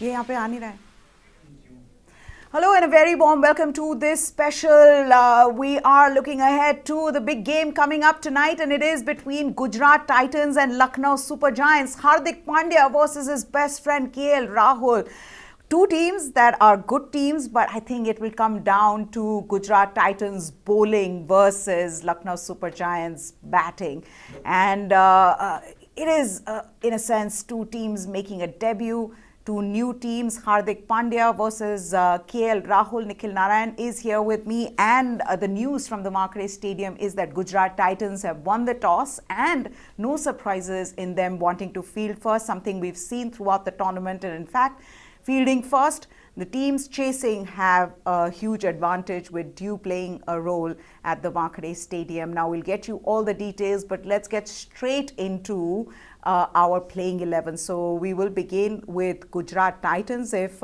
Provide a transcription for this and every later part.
ये यहाँ पे आ नहीं रहा है. Hello and a very warm welcome to this special. We are looking ahead to the big game coming up tonight, and it is between Gujarat Titans and Lucknow Super Giants. Hardik Pandya versus his best friend KL Rahul. Two teams that are good teams, but I think it will come down to Gujarat Titans bowling versus Lucknow Super Giants batting. And it is, in a sense, two teams making a debut. Two new teams, Hardik Pandya versus KL Rahul. Nikhil Narayan is here with me, and the news from the Wankhede Stadium is that Gujarat Titans have won the toss, and no surprises in them wanting to field first, something we've seen throughout the tournament. And in fact, fielding first, the teams chasing have a huge advantage, with Dew playing a role at the Wankhede Stadium. Now we'll get you all the details, but let's get straight into our playing 11. So we will begin with Gujarat Titans. If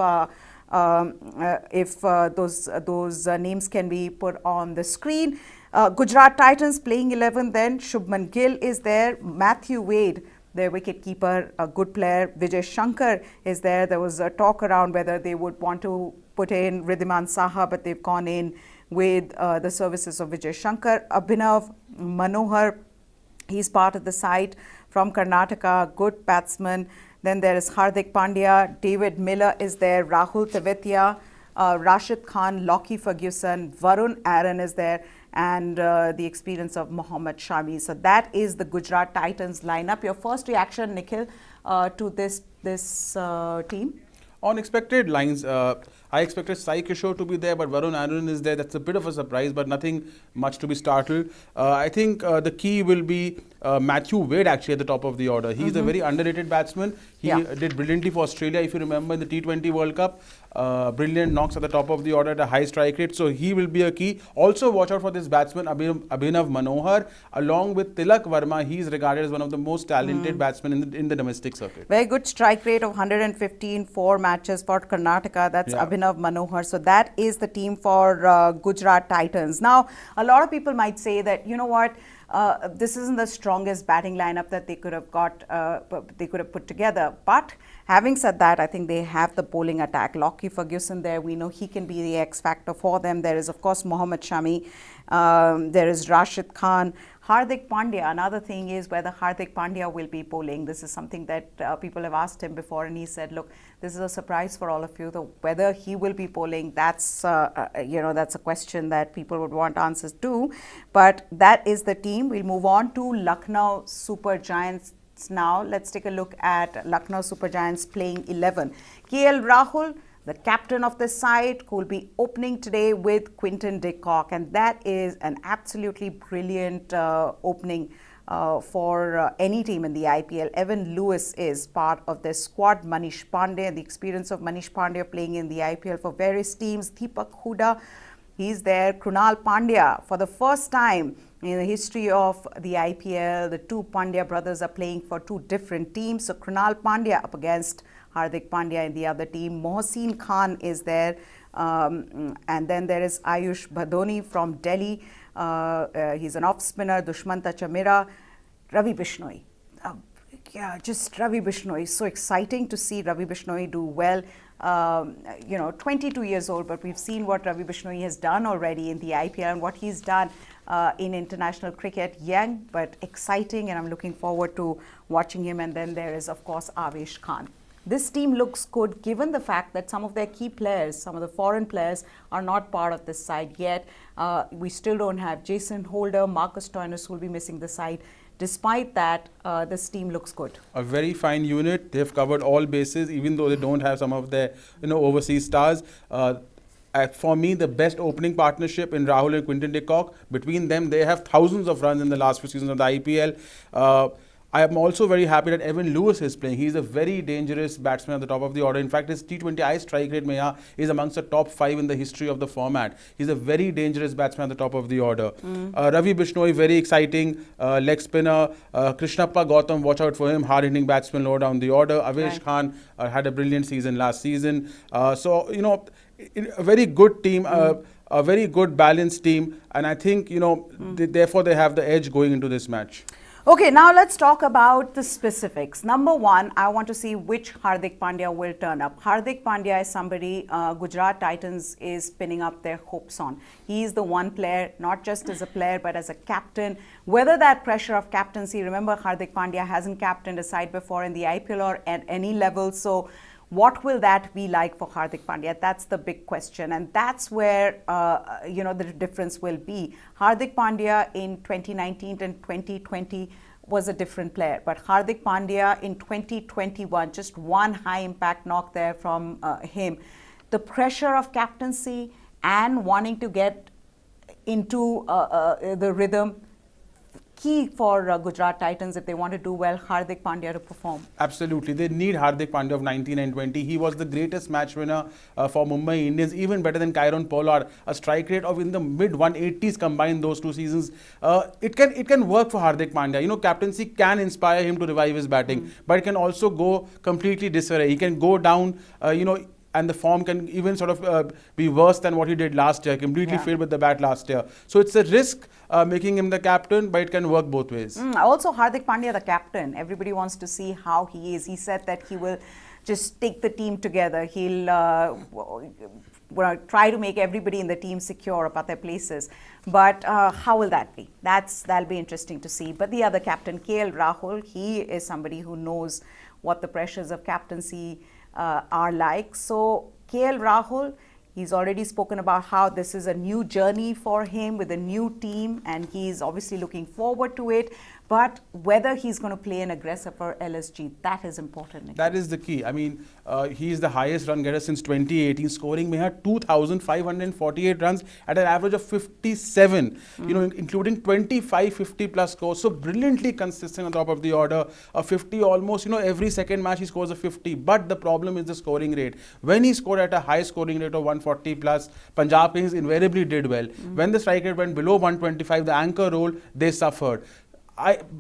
those names can be put on the screen. Gujarat Titans playing 11. Then Shubman Gill is there. Matthew Wade, their wicketkeeper, a good player. Vijay Shankar is there. There was a talk around whether they would want to put in Riddhiman Saha, but they've gone in with the services of Vijay Shankar. Abhinav Manohar, he's part of the side from Karnataka, good batsman. Then there is Hardik Pandya, David Miller is there, Rahul Tewatia, Rashid Khan, Lockie Ferguson, Varun Aaron is there, and the experience of Mohammad Shami. So that is the Gujarat Titans lineup. Your first reaction, Nikhil, to this team? Unexpected lines. I expected Sai Kishore to be there, but Varun Aaron is there. That's a bit of a surprise, but nothing much to be startled. I think the key will be Matthew Wade actually at the top of the order. He's a very underrated batsman. He did brilliantly for Australia, if you remember, in the T20 World Cup. Brilliant knocks at the top of the order at a high strike rate. So he will be a key. Also watch out for this batsman, Abhinav Manohar. Along with Tilak Verma, he is regarded as one of the most talented batsmen in the domestic circuit. Very good strike rate of 115, 4 matches for Karnataka. That's Abhinav Manohar. So that is the team for Gujarat Titans. Now, a lot of people might say that, you know what, this isn't the strongest batting lineup that they could have put together. But having said that, I think they have the bowling attack. Lockie Ferguson there, we know he can be the X factor for them. There is, of course, Mohammad Shami. There is Rashid Khan. Hardik Pandya, another thing is whether Hardik Pandya will be bowling. This is something that people have asked him before, and he said, look, this is a surprise for all of you. Whether he will be bowling, that's that's a question that people would want answers to. But that is the team. We'll move on to Lucknow Super Giants now. Let's take a look at Lucknow Super Giants playing 11. KL Rahul, the captain of the side, who will be opening today with Quinton de Kock, and that is an absolutely brilliant opening for any team in the IPL. Evan Lewis is part of the squad. Manish Pandey, the experience of Manish Pandey playing in the IPL for various teams. Deepak Huda, he's there. Krunal Pandya, for the first time in the history of the IPL, the two Pandya brothers are playing for two different teams. So Krunal Pandya up against Hardik Pandya in the other team. Mohsin Khan is there. And then there is Ayush Bhadoni from Delhi. He's an off spinner. Dushmanta Chamira. Ravi Bishnoi. Just Ravi Bishnoi. So exciting to see Ravi Bishnoi do well. 22 years old, but we've seen what Ravi Bishnoi has done already in the IPL and what he's done in international cricket. Young, but exciting, and I'm looking forward to watching him. And then there is, of course, Avesh Khan. This team looks good given the fact that some of their key players, some of the foreign players, are not part of this side yet. We still don't have Jason Holder, Marcus Stoinis, who will be missing the side. Despite that, this team looks good. A very fine unit. They've covered all bases, even though they don't have some of their overseas stars. For me, the best opening partnership in Rahul and Quinton de Kock. Between them, they have thousands of runs in the last few seasons of the IPL. I am also very happy that Evan Lewis is playing. He's a very dangerous batsman at the top of the order. In fact, his T20I strike rate is amongst the top 5 in the history of the format. He's a very dangerous batsman at the top of the order. Ravi Bishnoi, very exciting leg spinner. Krishnappa Gautam, watch out for him, hard-hitting batsman lower down the order. Avesh Khan had a brilliant season last season. So, a very good team. A very good balanced team, and I think therefore they have the edge going into this match. Okay, now let's talk about the specifics. Number one, I want to see which Hardik Pandya will turn up. Hardik Pandya is somebody Gujarat Titans is pinning up their hopes on. He is the one player, not just as a player, but as a captain. Whether that pressure of captaincy, remember Hardik Pandya hasn't captained a side before in the IPL or at any level. So what will that be like for Hardik Pandya? That's the big question. And that's where, the difference will be. Hardik Pandya in 2019 and 2020 was a different player. But Hardik Pandya in 2021, just one high impact knock there from him. The pressure of captaincy and wanting to get into the rhythm, key for Gujarat Titans if they want to do well, Hardik Pandya to perform. Absolutely. They need Hardik Pandya of 19 and 20. He was the greatest match winner for Mumbai Indians, even better than Kyron Pollard. A strike rate of in the mid 180s combined those two seasons. It can work for Hardik Pandya. Captaincy can inspire him to revive his batting, but it can also go completely disarray. He can go down, and the form can even sort of be worse than what he did last year, completely failed with the bat last year. So it's a risk making him the captain, but it can work both ways. Also, Hardik Pandya, the captain, everybody wants to see how he is. He said that he will just take the team together. He'll try to make everybody in the team secure about their places. But how will that be? That'll be interesting to see. But the other captain, KL Rahul, he is somebody who knows what the pressures of captaincy are like. So KL Rahul, he's already spoken about how this is a new journey for him with a new team, and he's obviously looking forward to it. But whether he's going to play an aggressor for LSG, that is important. That is the key. I mean, he is the highest run getter since 2018, scoring 2,548 runs at an average of 57, including 25 50-plus scores. So brilliantly consistent on top of the order. A 50 almost, every second match he scores a 50. But the problem is the scoring rate. When he scored at a high scoring rate of 140+, Punjab Kings invariably did well. When the strike rate went below 125, the anchor role, they suffered.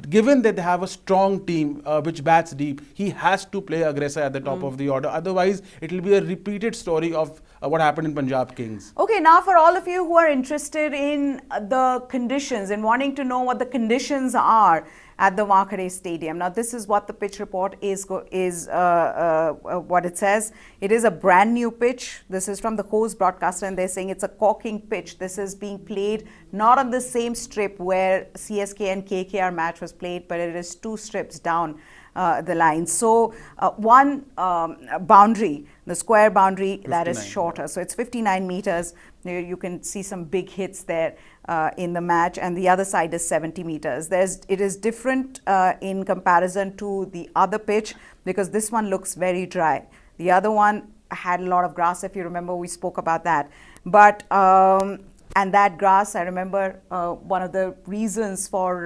Given that they have a strong team which bats deep, he has to play aggressor at the top of the order. Otherwise, it will be a repeated story of what happened in Punjab Kings. Okay, now for all of you who are interested in the conditions and wanting to know what the conditions are at the Wankhede Stadium. Now, this is what the pitch report is what it says. It is a brand new pitch. This is from the host broadcaster, and they're saying it's a corking pitch. This is being played not on the same strip where CSK and KKR match was played, but it is two strips down the line. So one boundary, the square boundary, 59. That is shorter. So it's 59 meters. You can see some big hits there in the match, and the other side is 70 meters. It is different in comparison to the other pitch because this one looks very dry. The other one had a lot of grass, if you remember, we spoke about that. But and that grass, I remember one of the reasons for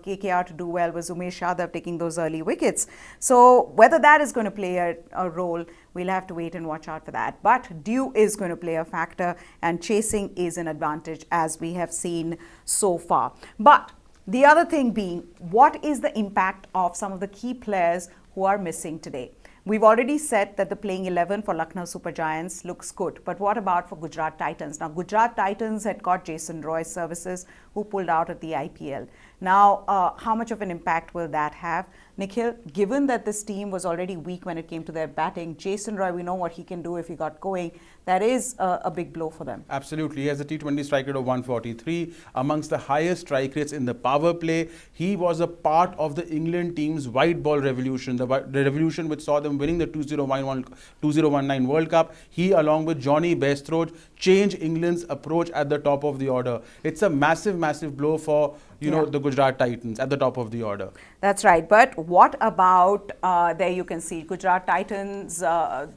KKR to do well was Umesh Yadav taking those early wickets. So whether that is going to play a role, we'll have to wait and watch out for that. But dew is going to play a factor, and chasing is an advantage, as we have seen so far. But the other thing being, what is the impact of some of the key players who are missing today? We've already said that the playing 11 for Lucknow Super Giants looks good. But what about for Gujarat Titans? Now, Gujarat Titans had got Jason Roy's services, who pulled out at the IPL. Now, how much of an impact will that have? Nikhil, given that this team was already weak when it came to their batting, Jason Roy, we know what he can do if he got going. That is a big blow for them. Absolutely. He has a T20 strike rate of 143, amongst the highest strike rates in the power play. He was a part of the England team's white ball revolution, the revolution which saw them winning the 2019 World Cup. He, along with Johnny Bairstow, changed England's approach at the top of the order. It's a massive, massive blow for the Gujarat Titans at the top of the order. That's right. But what about, there you can see, Gujarat Titans,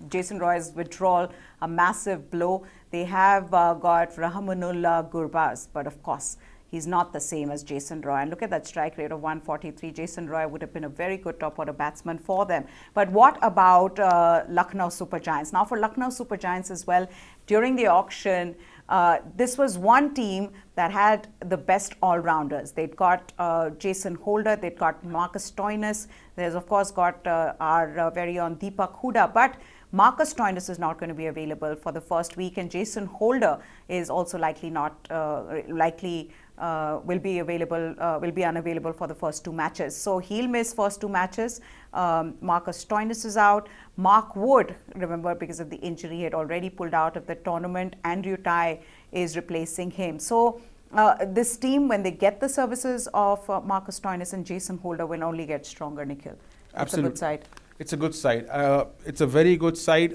Jason Roy's withdrawal, a massive blow. They have got Rahmanullah Gurbaz, but of course, he's not the same as Jason Roy. And look at that strike rate of 143. Jason Roy would have been a very good top order batsman for them. But what about Lucknow Super Giants? Now, for Lucknow Super Giants as well, during the auction, this was one team that had the best all-rounders. They'd got Jason Holder, they'd got Marcus Stoinis, there's of course got our very own Deepak Hooda. But Marcus Stoinis is not going to be available for the first week, and Jason Holder is also likely will be unavailable for the first 2 matches. So he'll miss first 2 matches. Marcus Stoinis is out. Mark Wood, remember, because of the injury, had already pulled out of the tournament. Andrew Tye is replacing him. So this team, when they get the services of Marcus Stoinis and Jason Holder, will only get stronger, Nikhil. It's a good side. It's a good side. It's a very good side.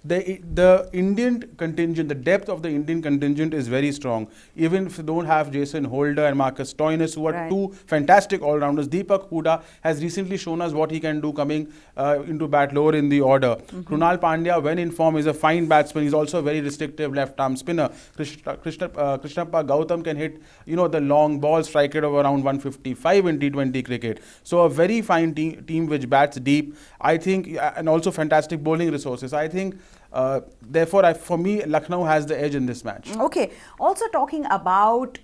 The Indian contingent, the depth of the Indian contingent is very strong. Even if you don't have Jason Holder and Marcus Stoinis, who are 2 fantastic all-rounders. Deepak Hooda has recently shown us what he can do coming into bat lower in the order. Krunal Pandya, when in form, is a fine batsman. He's also a very restrictive left-arm spinner. Krishnappa Gautam can hit, the long ball, strike rate of around 155 in T20 cricket. So a very fine team which bats deep. I think, and also fantastic bowling resources. I think, therefore, for me, Lucknow has the edge in this match. Okay. Also talking about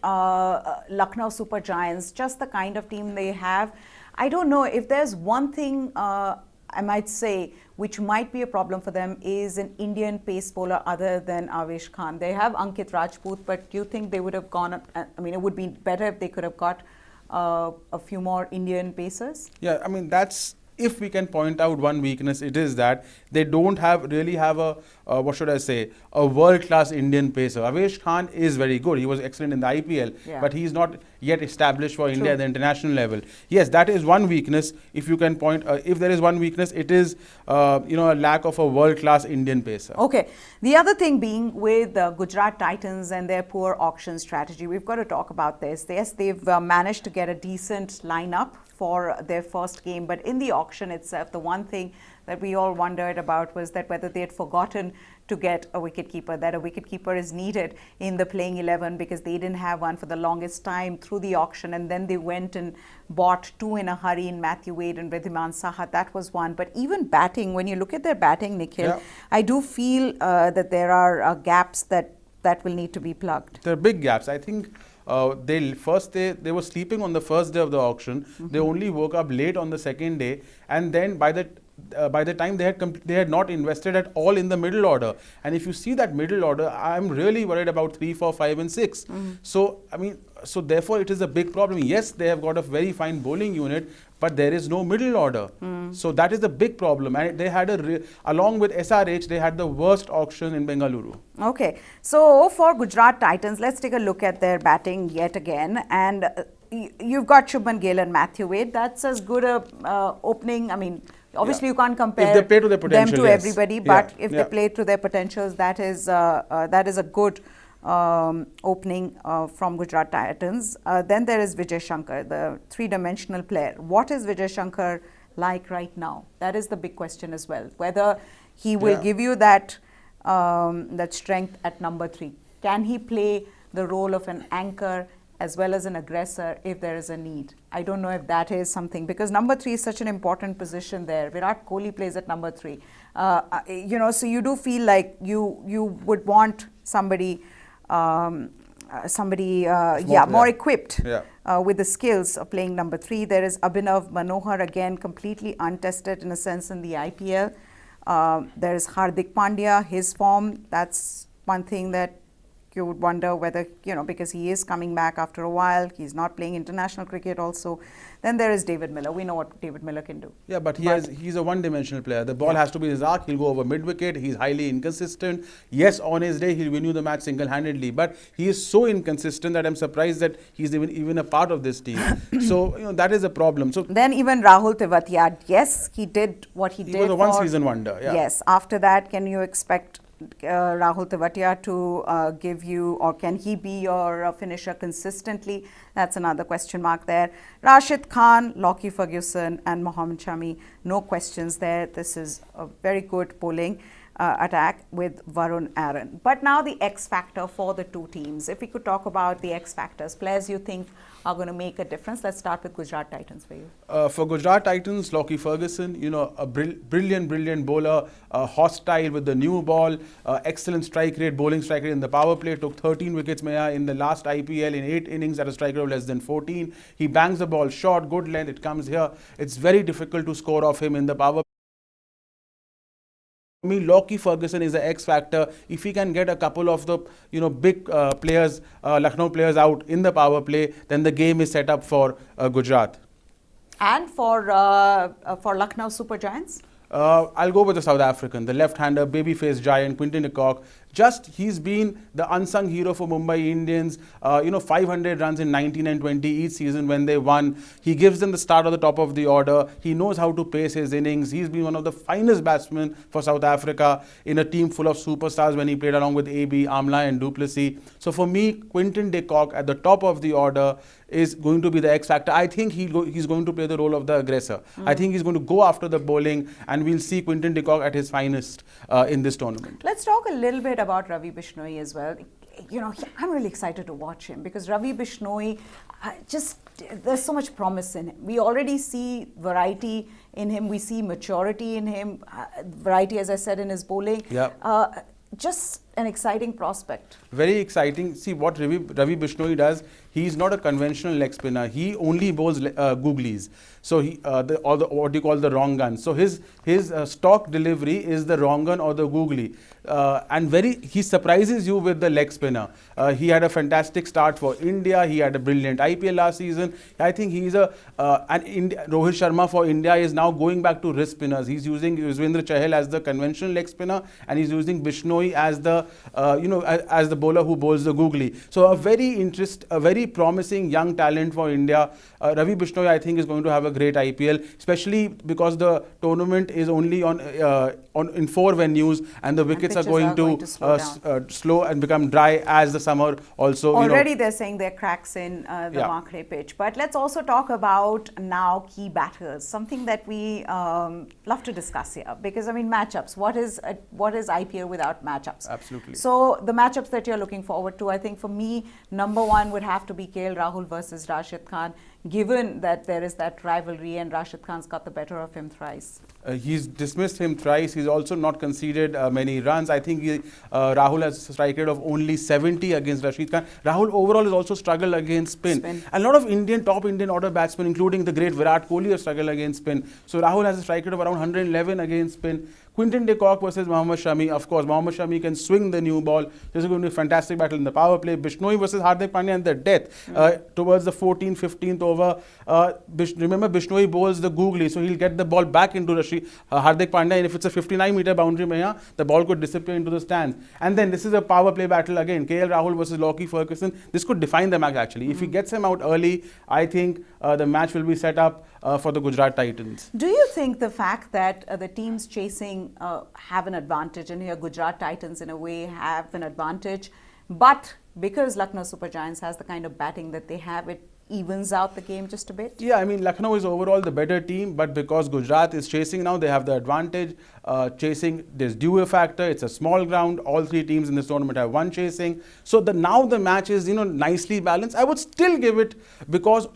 Lucknow Super Giants, just the kind of team they have. I don't know if there's one thing I might say which might be a problem for them is an Indian pace bowler other than Avesh Khan. They have Ankit Rajput, but do you think they would have gone? I mean, it would be better if they could have got a few more Indian pacers. Yeah, I mean, that's. If we can point out one weakness, it is that they don't really have a world-class Indian pacer. Avesh Khan is very good. He was excellent in the IPL, but he's not yet established for India at the international level. Yes, that is one weakness. If you can point, if there is one weakness, it is a lack of a world-class Indian pacer. Okay. The other thing being with Gujarat Titans and their poor auction strategy, we've got to talk about this. Yes, they've managed to get a decent lineup for their first game, but in the auction itself, the one thing that we all wondered about was that whether they had forgotten to get a wicketkeeper, that a wicketkeeper is needed in the playing 11 because they didn't have one for the longest time through the auction, and then they went and bought 2 in a hurry in Matthew Wade and Wriddhiman Saha. That was one. But even batting, when you look at their batting, Nikhil, I do feel that there are gaps that will need to be plugged. There are big gaps. I think they were sleeping on the first day of the auction. They only woke up late on the second day, and then by the time they had not invested at all in the middle order. And if you see that middle order, I'm really worried about 3, 4, 5 and 6. So I mean, so therefore it is a big problem. Yes, they have got a very fine bowling unit, but there is no middle order. So that is the big problem. And they had along with SRH, they had the worst auction in Bengaluru. Okay. So for Gujarat Titans, let's take a look at their batting yet again. And you've got Shubman Gill and Matthew Wade. That's as good a opening. I mean, obviously you can't compare if they play to their potential, them to everybody, but if they play to their potentials, that is a good opening from Gujarat Titans. Then there is Vijay Shankar, the 3-dimensional player. What is Vijay Shankar like right now? That is the big question as well. Whether he will give you that strength at number 3. Can he play the role of an anchor as well as an aggressor if there is a need? I don't know if that is something, because number 3 is such an important position there. Virat Kohli plays at number 3. So you do feel like you would want somebody more equipped with the skills of playing number 3. There is Abhinav Manohar, again completely untested in a sense in the IPL. There is Hardik Pandya, his form, that's one thing that you would wonder whether, because he is coming back after a while, he's not playing international cricket also. Then there is David Miller. We know what David Miller can do. Yeah, but he's a one-dimensional player. The ball has to be his arc. He'll go over mid-wicket. He's highly inconsistent. Yes, on his day, he'll win you the match single-handedly. But he is so inconsistent that I'm surprised that he's even a part of this team. So, that is a problem. So then even Rahul Tewatia, yes, he did what he did. He was a one-season wonder. Yeah. Yes. After that, can you expect Rahul Tewatia to give you, or can he be your finisher consistently? That's another question mark there. Rashid Khan, Lockie Ferguson and Mohammad Shami, no questions there. This is a very good bowling attack with Varun Aaron. But now the X factor for the two teams. If we could talk about the X factors, players you think are going to make a difference. Let's start with Gujarat Titans for you. For Gujarat Titans, Lockie Ferguson, a brilliant bowler, hostile with the new ball, excellent strike rate, bowling strike rate in the power play, took 13 wickets in the last IPL in 8 innings at a strike rate of less than 14. He bangs the ball short, good length, it comes here. It's very difficult to score off him in the power play. For me, Lockie Ferguson is the X factor. If he can get a couple of the big players, Lucknow players out in the power play, then the game is set up for Gujarat. And for Lucknow Super Giants? I'll go with the South African, the left-hander, baby-faced giant, Quinton de Kock. He's been the unsung hero for Mumbai Indians. 500 runs in 19 and 20 each season when they won. He gives them the start at the top of the order. He knows how to pace his innings. He's been one of the finest batsmen for South Africa in a team full of superstars when he played along with AB, Amla and Du Plessis. So for me, Quinton de Kock at the top of the order is going to be the X factor. I think he's going to play the role of the aggressor. I think he's going to go after the bowling, and we'll see Quinton de Kock at his finest in this tournament. Let's talk a little bit about Ravi Bishnoi as well. I'm really excited to watch him because Ravi Bishnoi, there's so much promise in him. We already see variety in him. We see maturity in him. Variety, as I said, in his bowling. Yeah. Just an exciting prospect. Very exciting. See what Ravi Bishnoi does. He's not a conventional leg spinner. He only bowls googlies. So what you call the wrong gun. So his stock delivery is the wrong gun or the googly, and he surprises you with the leg spinner. He had a fantastic start for India. He had a brilliant IPL last season. I think he's Rohit Sharma for India is now going back to wrist spinners. He's using Yuzvendra Chahal as the conventional leg spinner, and he's using Bishnoi as the as the bowler who bowls the googly. So a very promising young talent for India. Ravi Bishnoi, I think, is going to have a great IPL, especially because the tournament is only in 4 venues, and the wickets are going to slow and become dry as the summer also. Already they're saying there are cracks in the Wankhede pitch. But let's also talk about now key batters, something that we love to discuss here, because matchups. What is IPL without matchups? Absolutely. So the matchups that you're looking forward to, I think for me, number one would have to be KL Rahul versus Rashid Khan, given that there is that rivalry and Rashid Khan's got the better of him thrice. He's dismissed him thrice. He's also not conceded many runs. I think Rahul has a strike rate of only 70 against Rashid Khan. Rahul overall has also struggled against spin. A lot of top Indian order batsmen, including the great Virat Kohli, have struggled against spin. So Rahul has a strike rate of around 111 against spin. Quinton de Kock versus Mohammad Shami. Of course, Mohammad Shami can swing the new ball. This is going to be a fantastic battle in the power play. Bishnoi versus Hardik Pandya and the death towards the 14th, 15th over. Remember, Bishnoi bowls the googly, so he'll get the ball back into Hardik Pandya, and if it's a 59-meter boundary, the ball could disappear into the stands. And then this is a power play battle again. KL Rahul versus Lockie Ferguson. This could define the match actually. If he gets him out early, I think the match will be set up for the Gujarat Titans. Do you think the fact that the teams chasing have an advantage, and here Gujarat Titans in a way have an advantage, but because Lucknow Super Giants has the kind of batting that they have, it evens out the game just a bit? Yeah, Lucknow is overall the better team, but because Gujarat is chasing now, they have the advantage. Chasing, there's due factor, it's a small ground. All 3 teams in this tournament have one chasing. So now the match is, nicely balanced. I would still give it because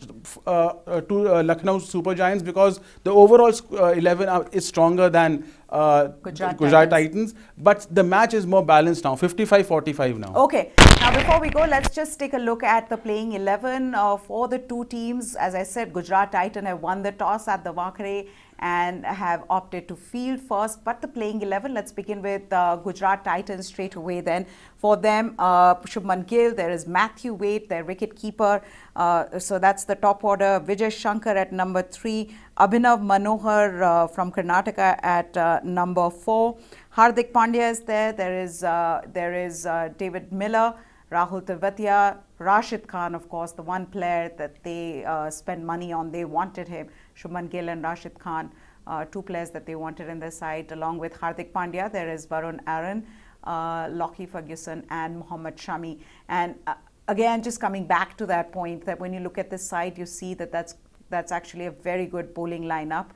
to Lucknow Super Giants, because the overall 11 is stronger than Gujarat Titans, but the match is more balanced now, 55-45 now. Okay, now before we go, let's just take a look at the playing 11 for the 2 teams. As I said, Gujarat Titan have won the toss at the Wankhede and have opted to field first, but the playing 11, let's begin with Gujarat Titans straight away then. For them, Shubman Gill, there is Matthew Wade, their wicket keeper, so that's the top order. Vijay Shankar at number 3, Abhinav Manohar from Karnataka at number 4, Hardik Pandya is there, there is David Miller, Rahul Tewatia, Rashid Khan, of course, the one player that they spend money on. They wanted him. Shubman Gill and Rashid Khan, 2 players that they wanted in their side. Along with Hardik Pandya, there is Varun Aaron, Lockie Ferguson and Mohammad Shami. And again, just coming back to that point, that when you look at this side, you see that that's actually a very good bowling lineup.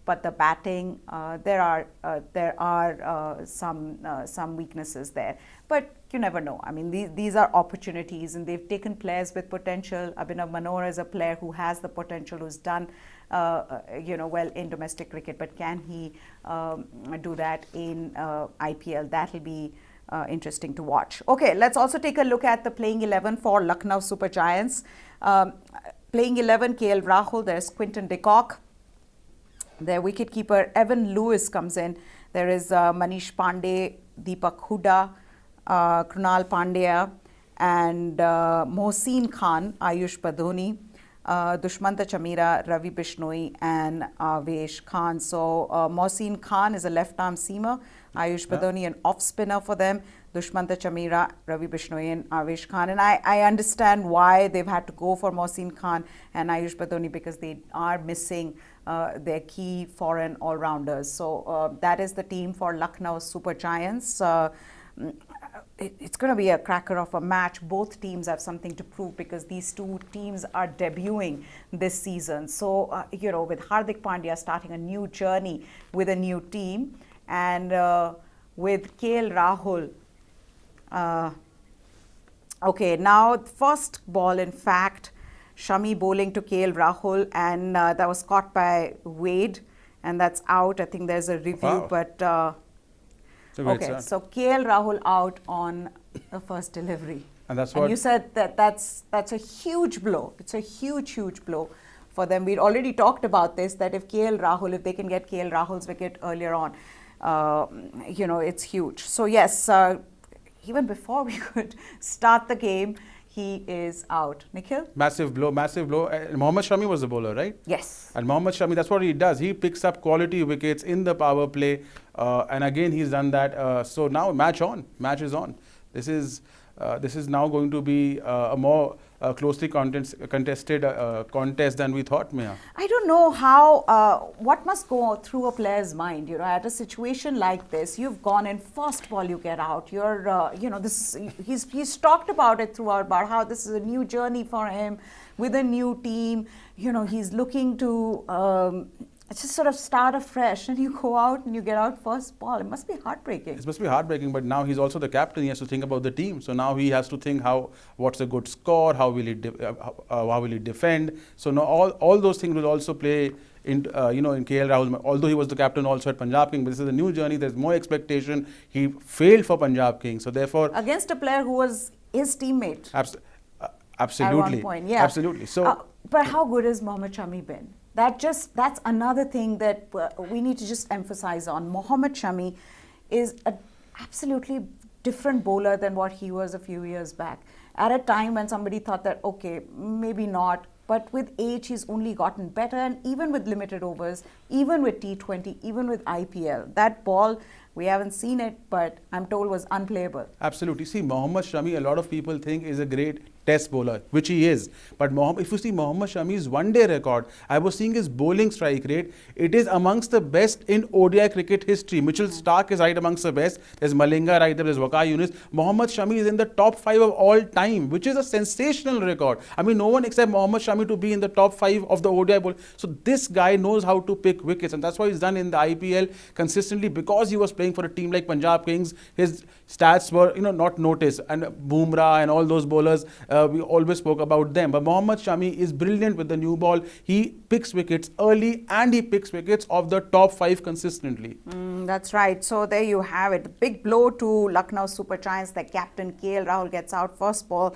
But the batting, there are some weaknesses there. But you never know. These are opportunities, and they've taken players with potential. Abhinav Manohar is a player who has the potential, who's done well in domestic cricket. But can he do that in IPL? That'll be interesting to watch. Okay, let's also take a look at the playing 11 for Lucknow Super Giants. Playing 11, KL Rahul. There's Quinton de Kock. Their wicketkeeper Evan Lewis comes in. There is Manish Pandey, Deepak Hooda, Krunal Pandya, and Mohsin Khan, Ayush Badoni, Dushmanta Chamira, Ravi Bishnoi, and Avesh Khan. So Mohsin Khan is a left-arm seamer, Ayush Badoni an off-spinner for them, Dushmanta Chamira, Ravi Bishnoi, and Avesh Khan. And I understand why they've had to go for Mohsin Khan and Ayush Badoni, because they are missing their key foreign all-rounders. So that is the team for Lucknow Super Giants. It's going to be a cracker of a match. Both teams have something to prove, because these two teams are debuting this season. So, with Hardik Pandya starting a new journey with a new team, and with KL Rahul. Okay, now first ball, in fact, Shami bowling to KL Rahul, and that was caught by Wade, and that's out. I think there's a review, but okay, so KL Rahul out on the first delivery. And that's what. And you said that's a huge blow. It's a huge blow for them. We'd already talked about this, that if they can get KL Rahul's wicket earlier on, it's huge. So yes, even before we could start the game, he is out. Nikhil? Massive blow. Mohammad Shami was the bowler, right? Yes. And Mohammad Shami, that's what he does. He picks up quality wickets in the power play. And again, he's done that. So now match on. Match is on. This is now going to be a more closely contested contest than we thought, Meha. I don't know how, what must go through a player's mind, at a situation like this. You've gone in, first ball you get out. You're, he's talked about it throughout, about how this is a new journey for him with a new team. He's looking to just sort of start afresh, and you go out and you get out first ball. It must be heartbreaking. It must be heartbreaking, but now he's also the captain. He has to think about the team. So now he has to think what's a good score, how will he defend. So now all those things will also play in KL Rahul. Although he was the captain also at Punjab Kings, but this is a new journey. There's more expectation. He failed for Punjab Kings, so therefore against a player who was his teammate. Absolutely. At one point, yeah. Absolutely. So, but how good has Mohammad Shami been? That's another thing that we need to just emphasize on. Mohammad Shami is an absolutely different bowler than what he was a few years back. At a time when somebody thought that, okay, maybe not, but with age, he's only gotten better. And even with limited overs, even with T20, even with IPL, that ball, we haven't seen it, but I'm told was unplayable. Absolutely. See, Mohammad Shami, a lot of people think is a great test bowler, which he is. But if you see Mohammad Shami's one-day record, I was seeing his bowling strike rate. It is amongst the best in ODI cricket history. Mitchell Stark is right amongst the best. There's Malinga right there. There's Waqar Younis. Mohammad Shami is in the top 5 of all time, which is a sensational record. I mean, no one except Mohammad Shami to be in the top 5 of the ODI bowl. So this guy knows how to pick wickets, and that's why he's done in the IPL consistently, because he was playing for a team like Punjab Kings. His stats were, not noticed. And Bumrah and all those bowlers, we always spoke about them. But Mohammad Shami is brilliant with the new ball. He picks wickets early, and he picks wickets of the top 5 consistently. That's right. So there you have it. Big blow to Lucknow Super Giants. Their captain KL Rahul gets out first ball.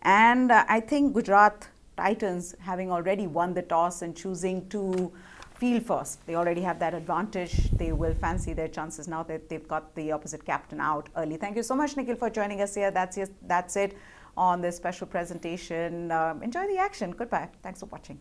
And I think Gujarat Titans, having already won the toss and choosing to field first, they already have that advantage. They will fancy their chances now that they've got the opposite captain out early. Thank you so much, Nikhil, for joining us here. That's it on this special presentation. Enjoy the action. Goodbye. Thanks for watching.